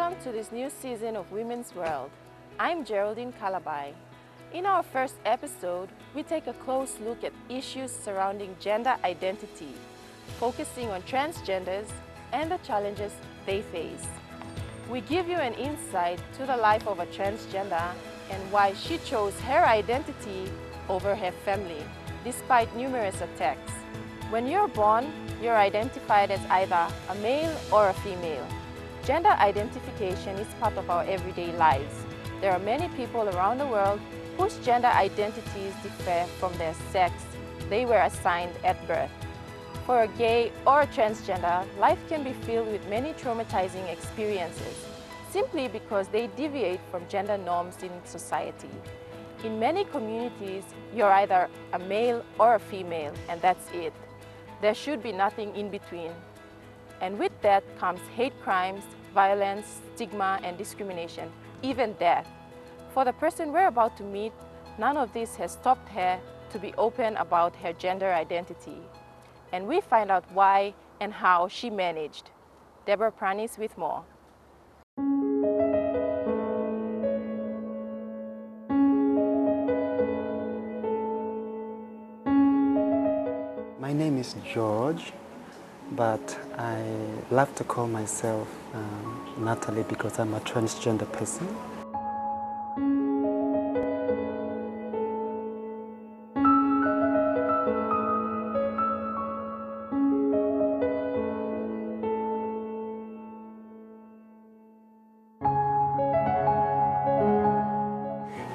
Welcome to this new season of Women's World. I'm Geraldine Calabai. In our first episode, we take a close look at issues surrounding gender identity, focusing on transgenders and the challenges they face. We give you an insight to the life of a transgender and why she chose her identity over her family, despite numerous attacks. When you're born, you're identified as either a male or a female. Gender identification is part of our everyday lives. There are many people around the world whose gender identities differ from their sex they were assigned at birth. For a gay or a transgender, life can be filled with many traumatizing experiences, simply because they deviate from gender norms in society. In many communities, you're either a male or a female, and that's it. There should be nothing in between. And with that comes hate crimes, violence, stigma, and discrimination, even death. For the person we're about to meet, none of this has stopped her to be open about her gender identity. And we find out why and how she managed. Deborah Pranis with more. My name is George, but I love to call myself Natalie because I'm a transgender person.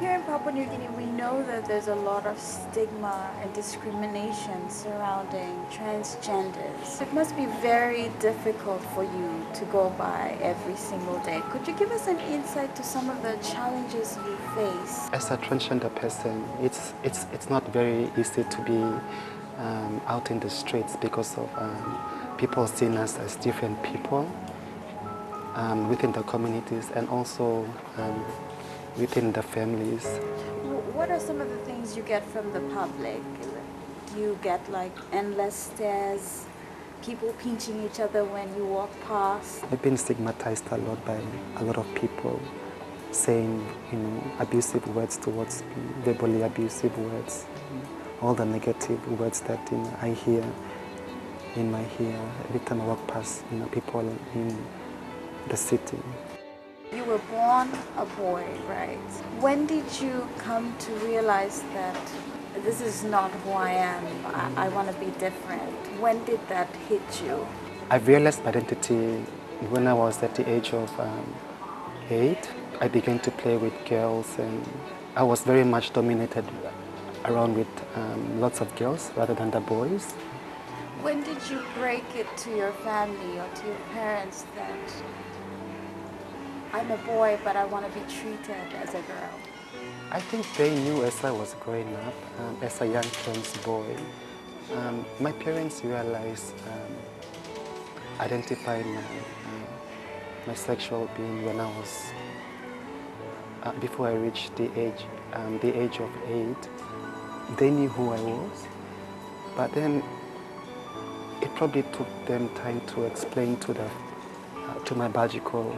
Here in Papua New Guinea, we know that there's a lot of stigma and discrimination surrounding transgenders. It must be very difficult for you to go by every single day. Could you give us an insight to some of the challenges you face? As a transgender person, it's not very easy to be out in the streets because of people seeing us as different people within the communities and also within the families. What are some of the things you get from the public? Do you get like endless stares, people pinching each other when you walk past? I've been stigmatized a lot by a lot of people saying, abusive words towards me, verbally abusive words, all the negative words that I hear in my ear every time I walk past people in the city. You were born a boy, right? When did you come to realize that this is not who I am, I want to be different? When did that hit you? I realized my identity when I was at the age of 8. I began to play with girls and I was very much dominated around with lots of girls rather than the boys. When did you break it to your family or to your parents that I'm a boy, but I want to be treated as a girl? I think they knew as I was growing up, as a young trans boy. My parents realized, identified my sexual being when I was, before I reached the age of 8. They knew who I was, but then it probably took them time to explain to my biological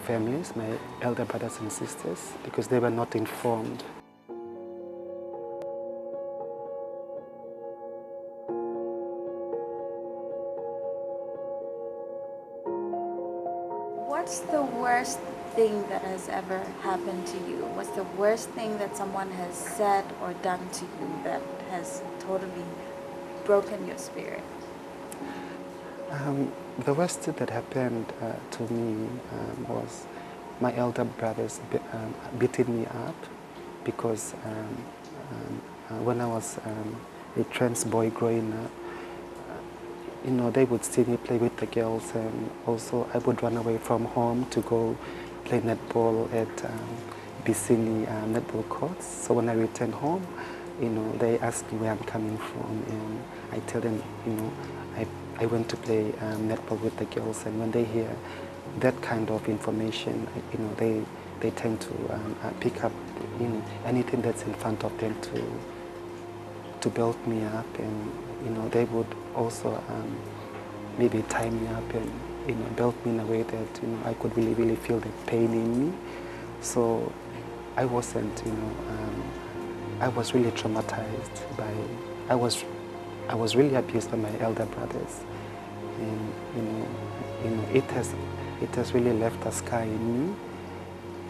families, my elder brothers and sisters, because they were not informed. What's the worst thing that has ever happened to you? What's the worst thing that someone has said or done to you that has totally broken your spirit? The worst thing that happened to me was my elder brothers beating me up because when I was a trans boy growing up, they would see me play with the girls, and also I would run away from home to go play netball at Bicini netball courts. So when I returned home, they ask me where I'm coming from, and I tell them, I went to play netball with the girls, and when they hear that kind of information, they tend to pick up anything that's in front of them to build me up, and they would also maybe tie me up and built me in a way that I could really feel the pain in me. So I wasn't, I was really traumatized by. I was really abused by my elder brothers, and it has really left a scar in me.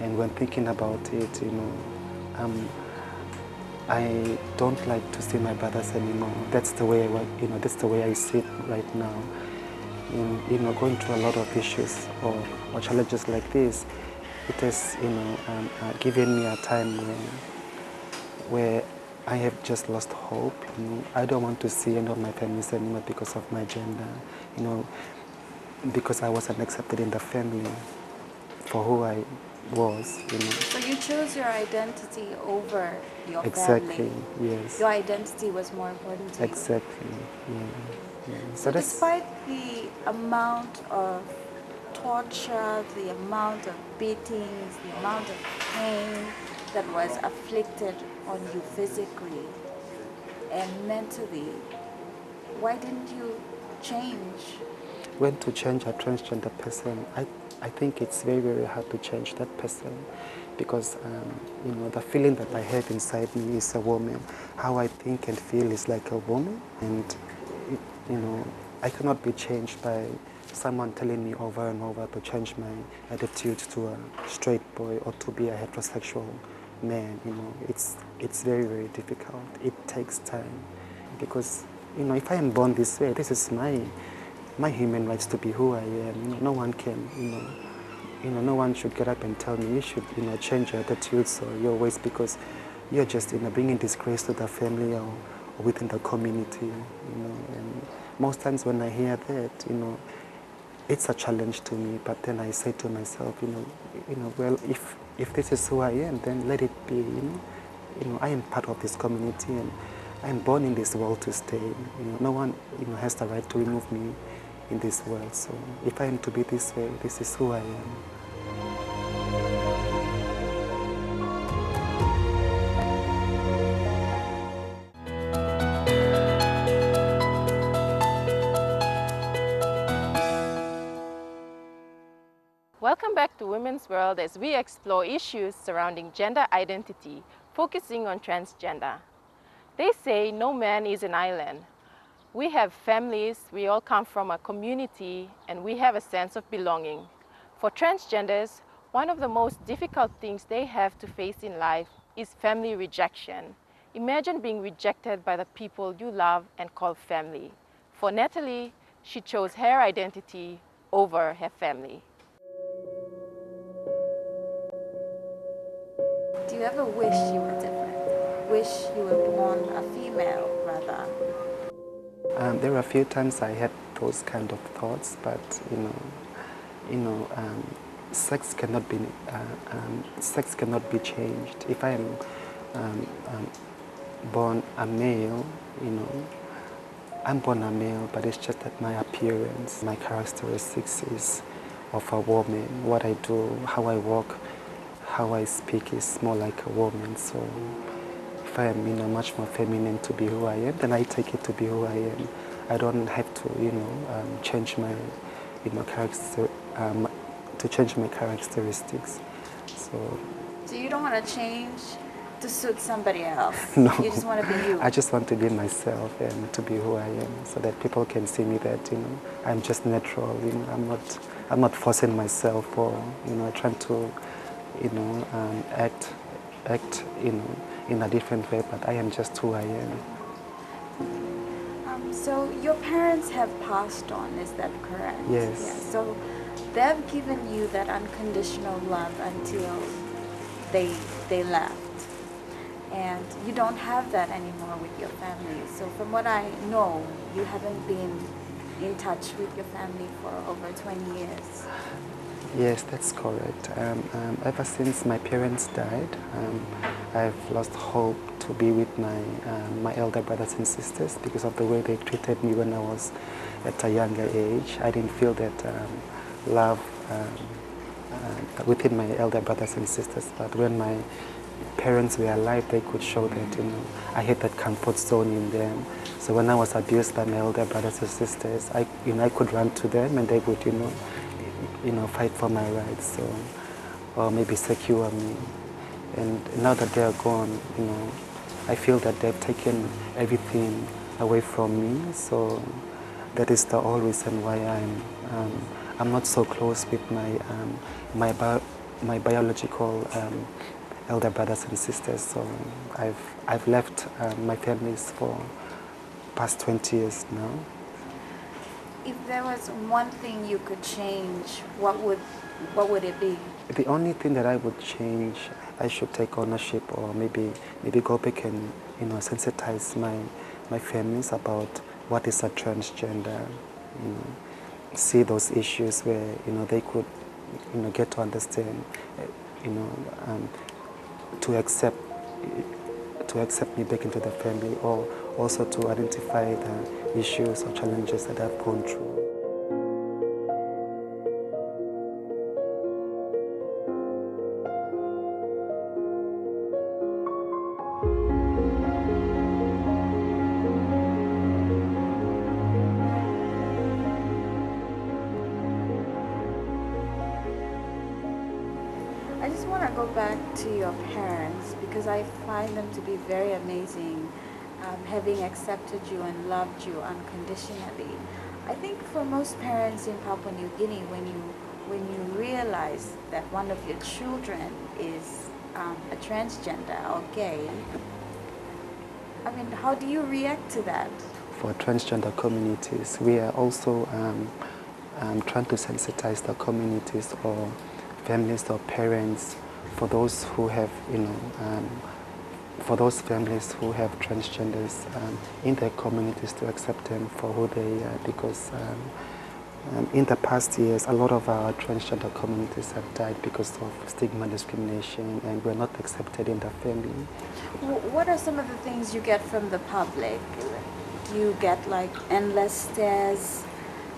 And when thinking about it, I don't like to see my brothers anymore. That's the way that's the way I see it right now. And going through a lot of issues or challenges like this, it has given me a time where I have just lost hope. I don't want to see any of my families anymore because of my gender. Because I wasn't accepted in the family for who I was. So you chose your identity over your Exactly, family. yes. Your identity was more important to you. Exactly, yeah. So despite the amount of torture, the amount of beatings, the amount of pain that was afflicted on you physically and mentally, why didn't you change? When to change a transgender person, I think it's very hard to change that person because the feeling that I have inside me is a woman. How I think and feel is like a woman, and I cannot be changed by someone telling me over and over to change my attitude to a straight boy or to be a heterosexual man. It's very difficult. It takes time because if I am born this way, this is my human rights to be who I am. No one can, no one should get up and tell me you should, change your attitudes or your ways because you're just, bringing disgrace to the family or within the community, And most times when I hear that, it's a challenge to me. But then I say to myself, well, if this is who I am, then let it be. I am part of this community and I'm born in this world to stay. No one, has the right to remove me in this world. So if I am to be this way, this is who I am. Welcome back to Women's World as we explore issues surrounding gender identity, focusing on transgender. They say no man is an island. We have families, we all come from a community, and we have a sense of belonging. For transgenders, one of the most difficult things they have to face in life is family rejection. Imagine being rejected by the people you love and call family. For Natalie, she chose her identity over her family. Do you ever wish you were different? Wish you were born a female, rather? There were a few times I had those kind of thoughts, but sex cannot be changed. If I am born a male, I'm born a male, but it's just that my appearance, my characteristics is of a woman. What I do, how I walk, how I speak is more like a woman. So if I am, much more feminine to be who I am, then I take it to be who I am. I don't have to, change my, to change my characteristics. So you don't want to change to suit somebody else? No. You just want to be you? I just want to be myself and to be who I am, so that people can see me that, I'm just natural. I'm not forcing myself or, trying to, act, in a different way, but I am just who I am. So your parents have passed on, is that correct? Yes. Yeah. So they've given you that unconditional love until they left. And you don't have that anymore with your family. So from what I know, you haven't been in touch with your family for over 20 years. Yes, that's correct. Ever since my parents died, I've lost hope to be with my elder brothers and sisters because of the way they treated me when I was at a younger age. I didn't feel that love within my elder brothers and sisters. But when my parents were alive, they could show that, I had that comfort zone in them. So when I was abused by my elder brothers and sisters, I could run to them and they would, fight for my rights, so, or maybe secure me. And now that they're gone, I feel that they've taken everything away from me. So that is the whole reason why I'm not so close with my biological elder brothers and sisters. So I've left my families for past 20 years now. If there was one thing you could change, what would it be? The only thing that I would change, I should take ownership, or maybe go back and sensitize my families about what is a transgender. See those issues where they could get to understand, to accept me back into the family, or also to identify the issues or challenges that I've gone through. I just want to go back to your parents, because I find them to be very amazing, having accepted you and loved you unconditionally. I think for most parents in Papua New Guinea, when you realize that one of your children is a transgender or gay, I mean, how do you react to that? For transgender communities, we are also trying to sensitize the communities or families or parents for those who have, for those families who have transgenders in their communities, to accept them for who they are, because in the past years, a lot of our transgender communities have died because of stigma, discrimination, and we're not accepted in the family. What are some of the things you get from the public? Do you get like endless stares,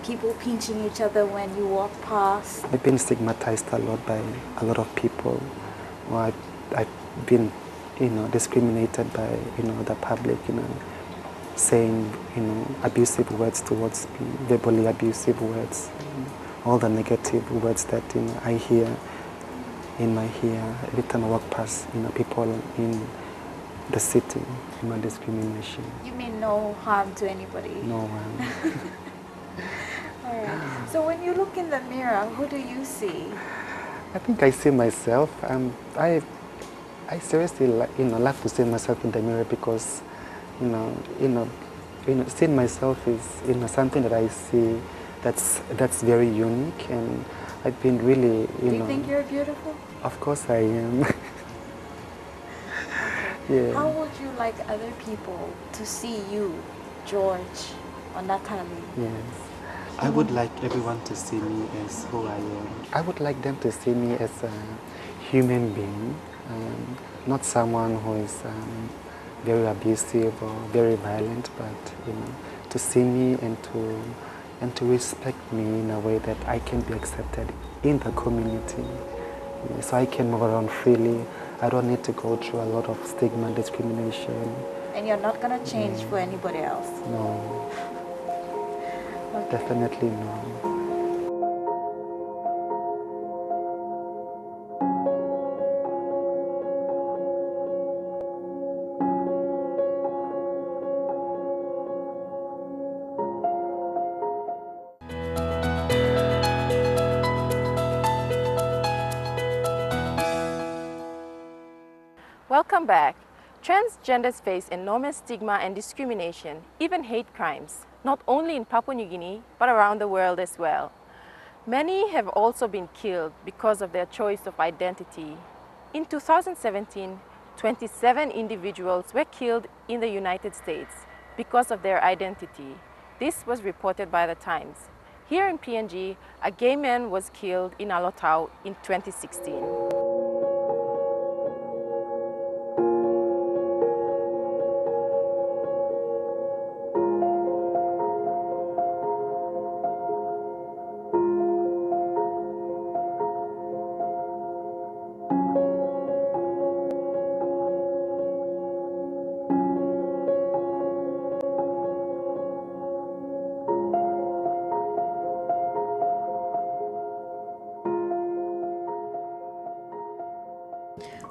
people pinching each other when you walk past? I've been stigmatized a lot by a lot of people. Or I've been, discriminated by, the public, saying, abusive words towards me, verbally abusive words, all the negative words that, I hear in my ear every time I walk past, people in the city, discrimination. You mean no harm to anybody? No harm. All right. So when you look in the mirror, who do you see? I think I see myself. I seriously, like to see myself in the mirror, because, seeing myself is, something that I see that's very unique, and I've been really, Do you think you're beautiful? Of course I am. Okay. Yeah. How would you like other people to see you, George or Natalie? Yes. I would like everyone to see me as who I am. I would like them to see me as a human being, not someone who is very abusive or very violent, but to see me and to respect me in a way that I can be accepted in the community, so I can move around freely. I don't need to go through a lot of stigma and discrimination. And you're not going to change for anybody else? No. Okay. Definitely no. Welcome back. Transgenders face enormous stigma and discrimination, even hate crimes, not only in Papua New Guinea, but around the world as well. Many have also been killed because of their choice of identity. In 2017, 27 individuals were killed in the United States because of their identity. This was reported by The Times. Here in PNG, a gay man was killed in Alotau in 2016.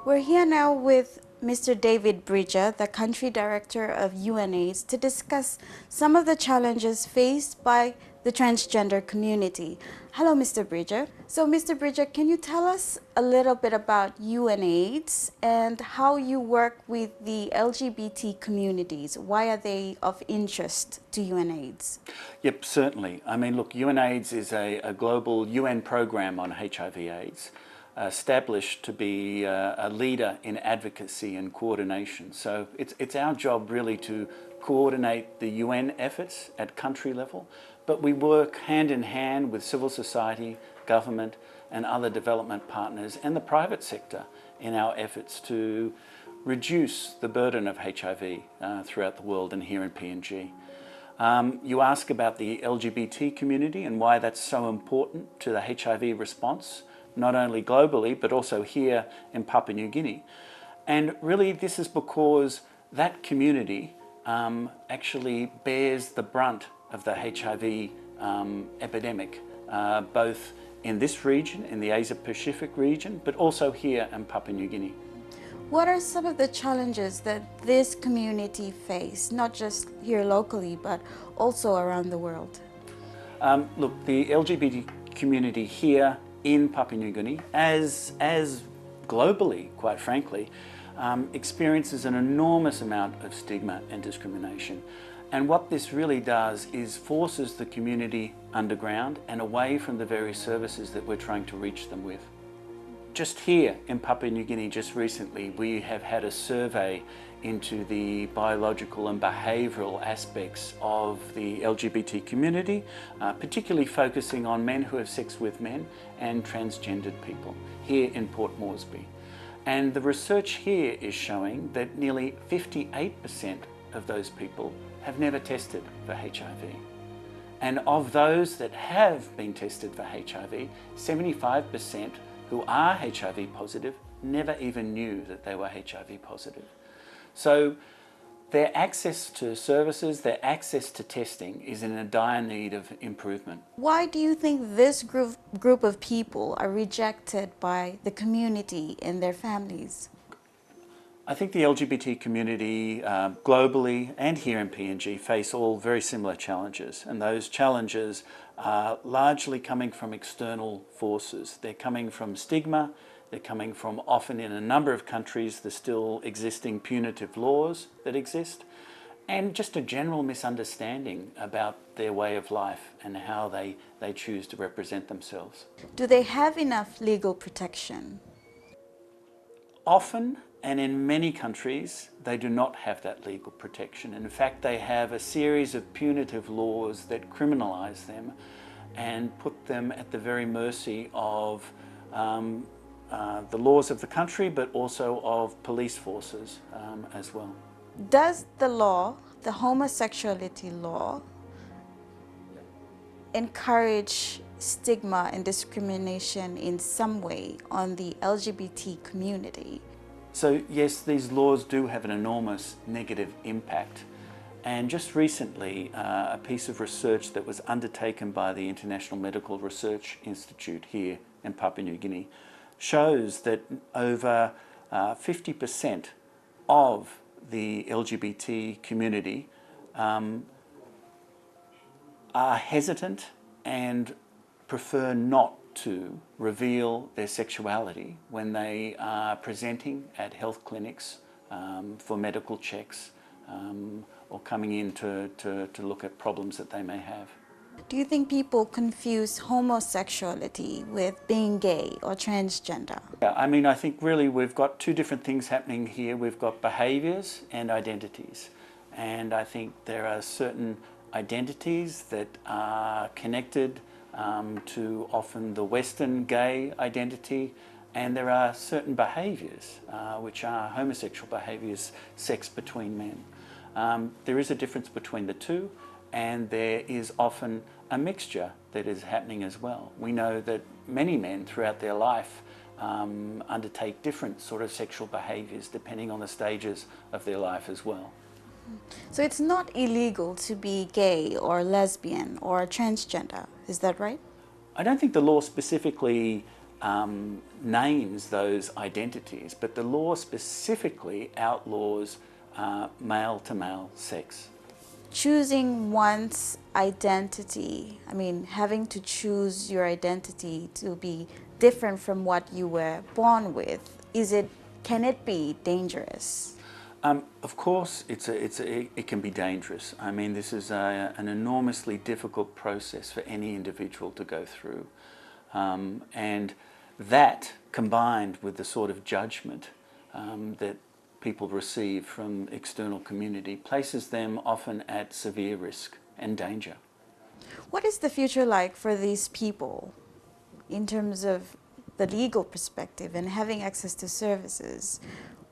We're here now with Mr. David Bridger, the Country Director of UNAIDS, to discuss some of the challenges faced by the transgender community. Hello, Mr. Bridger. So, Mr. Bridger, can you tell us a little bit about UNAIDS and how you work with the LGBT communities? Why are they of interest to UNAIDS? Yep, certainly. I mean, look, UNAIDS is a global UN program on HIV/AIDS, established to be a leader in advocacy and coordination. So it's our job really to coordinate the UN efforts at country level, but we work hand in hand with civil society, government and other development partners and the private sector in our efforts to reduce the burden of HIV throughout the world and here in PNG. You ask about the LGBT community and why that's so important to the HIV response, not only globally, but also here in Papua New Guinea. And really this is because that community actually bears the brunt of the HIV epidemic, both in this region, in the Asia-Pacific region, but also here in Papua New Guinea. What are some of the challenges that this community face, not just here locally, but also around the world? Look, the LGBT community here in Papua New Guinea, as globally, quite frankly, experiences an enormous amount of stigma and discrimination. And what this really does is forces the community underground and away from the very services that we're trying to reach them with. Just here in Papua New Guinea, just recently, we have had a survey into the biological and behavioural aspects of the LGBT community, particularly focusing on men who have sex with men and transgendered people here in Port Moresby. And the research here is showing that nearly 58% of those people have never tested for HIV. And of those that have been tested for HIV, 75% who are HIV positive never even knew that they were HIV positive. So their access to services, their access to testing is in a dire need of improvement. Why do you think this group of people are rejected by the community and their families? I think the LGBT community globally and here in PNG face all very similar challenges, and those challenges are largely coming from external forces. They're coming from stigma, they're coming from often in a number of countries the still existing punitive laws that exist, and just a general misunderstanding about their way of life and how they choose to represent themselves. Do they have enough legal protection? Often, and in many countries, they do not have that legal protection. In fact, they have a series of punitive laws that criminalise them and put them at the very mercy of the laws of the country, but also of police forces as well. Does the law, the homosexuality law, encourage stigma and discrimination in some way on the LGBT community? So yes, these laws do have an enormous negative impact. And just recently, a piece of research that was undertaken by the International Medical Research Institute here in Papua New Guinea shows that over 50% of the LGBT community are hesitant and prefer not to reveal their sexuality when they are presenting at health clinics for medical checks or coming in to look at problems that they may have. Do you think people confuse homosexuality with being gay or transgender? Yeah, I mean, I think really we've got two different things happening here. We've got behaviours and identities. And I think there are certain identities that are connected to often the Western gay identity, and there are certain behaviours which are homosexual behaviours, sex between men. There is a difference between the two, and there is often a mixture that is happening as well. We know that many men throughout their life undertake different sort of sexual behaviours depending on the stages of their life as well. So it's not illegal to be gay or lesbian or transgender, is that right? I don't think the law specifically names those identities, but the law specifically outlaws male-to-male sex. Choosing one's identity, I mean, having to choose your identity to be different from what you were born with, can it be dangerous? Of course, it can be dangerous. I mean, this is an enormously difficult process for any individual to go through. And that, combined with the sort of judgment that people receive from external community, places them often at severe risk and danger. What is the future like for these people in terms of the legal perspective and having access to services?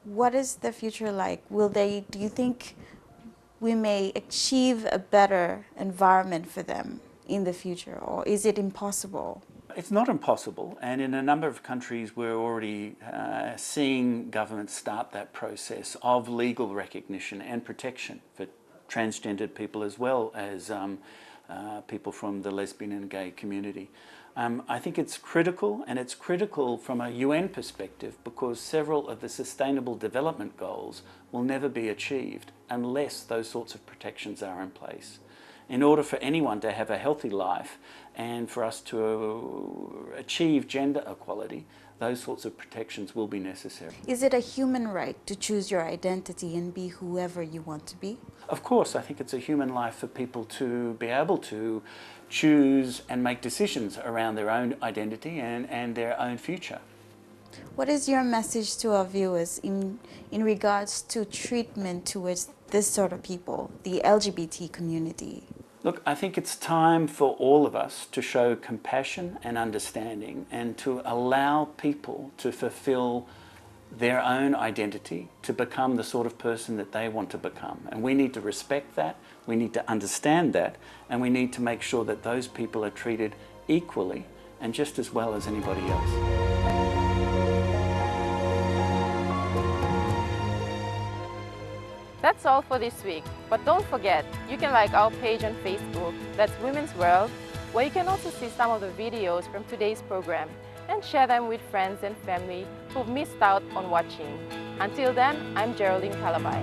What is the future like? Do you think we may achieve a better environment for them in the future, or is it impossible? It's not impossible, and in a number of countries we're already seeing governments start that process of legal recognition and protection for transgendered people as well as people from the lesbian and gay community. I think it's critical, and it's critical from a UN perspective, because several of the Sustainable Development Goals will never be achieved unless those sorts of protections are in place. In order for anyone to have a healthy life and for us to achieve gender equality, those sorts of protections will be necessary. Is it a human right to choose your identity and be whoever you want to be? Of course, I think it's a human life for people to be able to choose and make decisions around their own identity and their own future. What is your message to our viewers in regards to treatment towards this sort of people, the LGBT community? Look, I think it's time for all of us to show compassion and understanding and to allow people to fulfill their own identity, to become the sort of person that they want to become. And we need to respect that, we need to understand that, and we need to make sure that those people are treated equally and just as well as anybody else. That's all for this week, but don't forget, you can like our page on Facebook, that's Women's World, where you can also see some of the videos from today's program and share them with friends and family who've missed out on watching. Until then, I'm Geraldine Calabai.